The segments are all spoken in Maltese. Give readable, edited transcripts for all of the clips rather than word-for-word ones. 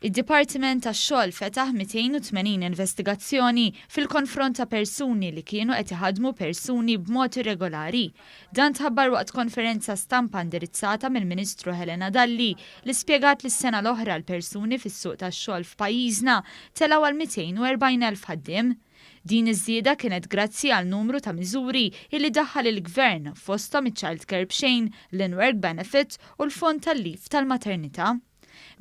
Id-Dipartiment tax-xogħol fetaħ 280 investigazzjoni fil-konfront ta' persuni li kienu qed iħaddmu persuni b'mod irregolari. Dan tħabbar waqt konferenza stampa indirizzata mill-Ministru Helena Dalli li spjegat li s-sena l-oħra l-persuni fis-suq tax-xogħol f'pajjiżna telgħu għal 240,000 ħaddiem. Din iż-żieda kienet grazzi għal numru ta' miżuri illi daħħal il-Gvern fosthom iċ-Child Care B'Xejn, l-In-Work Benefit u l-Fond tal-Lif tal-Maternità.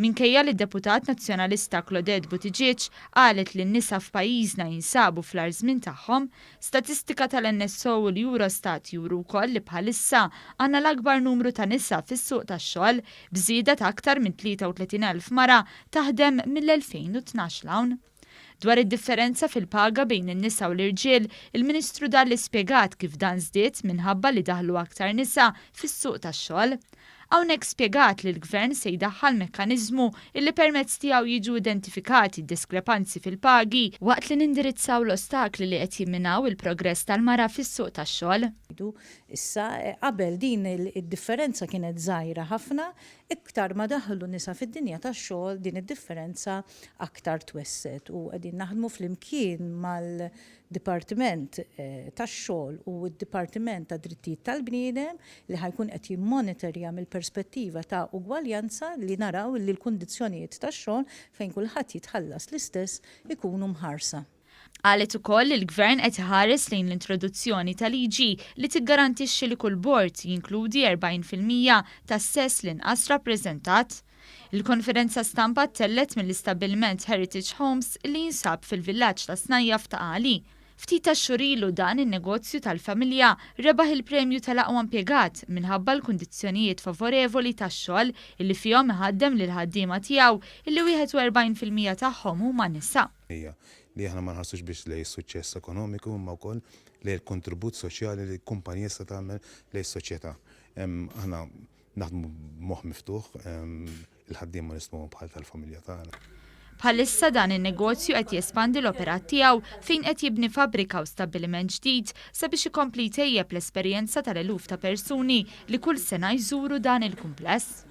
Minkejja li d-Deputat Nazzjonalista Claudette Buttigieg qalet li n-nisa f'pajjiżna jinsabu fl-agħar żmien tagħhom, statistika tal-NSO u l-Eurostat juru wkoll li bħalissa għandna l-akbar numru ta' nisa fis-suq tax-xogħol b'żieda ta' aktar minn 33,000 mara taħdem mill-2012 l-hawn. Dwar id-differenza fil-paga bejn in-nisa u l-irġiel, il-Ministru Dalli spjegat kif dan żdied minħabba li daħlu aktar nisa fis-suq tax-xogħol. Hawnhekk spjegat li l-Gvern se jdaħħal mekkaniżmu illi permezz tiegħu jiġu identifikati d-diskrepanzi fil-pagi waqt li nindirizzaw l-ostakli li qed jimminaw il-progress tal-mara fis-suq tax-xogħol. Issa qabel din id-differenza kienet żgħira ħafna, iktar ma daħlu nisa fid-dinja tax-xogħol din id-differenza aktar twesset u qegħdin naħdmu flimkien mal-Dipartiment tax-xogħol u d-Dipartiment ta' Drittijiet tal-Bniedem li ħajkun qed jimmonitorja mill-perspettiva ta' ugwaljanza li naraw li l-kundizzjonijiet tax-xogħol fejn kulħadd jitħallas l-istess ikunu mħarsa. Qalet ukoll li l-Gvern qed iħares lejn l-introduzzjoni ta' liġi li tiggarantixxi li kull bord jinkludi 40% tas-sess l-inqas rappreżentat. Il-konferenza stampa tellet mill-istabbiliment Heritage Homes li jinsab fil-villaġġ ta' Snajjaf ta' Għali. Ftit tax-xhur ilu dan in-negozju tal-familja rebaħ il-premju tal-aqwa impjegat minħabba l-kundizzjonijiet favorevoli tax-xogħol illi fihom iħaddem lil ħaddiema tiegħu illi 41% tagħhom huma nisa. Li aħna ma nħarsux biex lej suċċess ekonomiku imma wkoll lej il-kontribut soċjali li l-kumpanija se tagħmel lej s-soċjetà. Aħna naħdmu moħħ miftuħ, il-ħaddiema nismu bħal tal-familja tagħna. Bħalissa dan in-negozju qed jespandi l-operat tiegħu fejn qed jibni fabbrika u stabbiliment ġdid sabiex ikompli jtejjeb l-esperjenza tal-eluf ta' persuni li kull sena jżuru dan il-kumpless.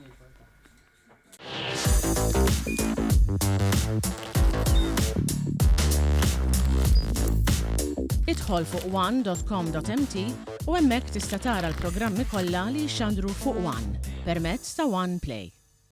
Idħol fuq one.com.mt u hemmhekk tista' tara l-programmi kollha li jxandru fuq One permezz ta' One Play.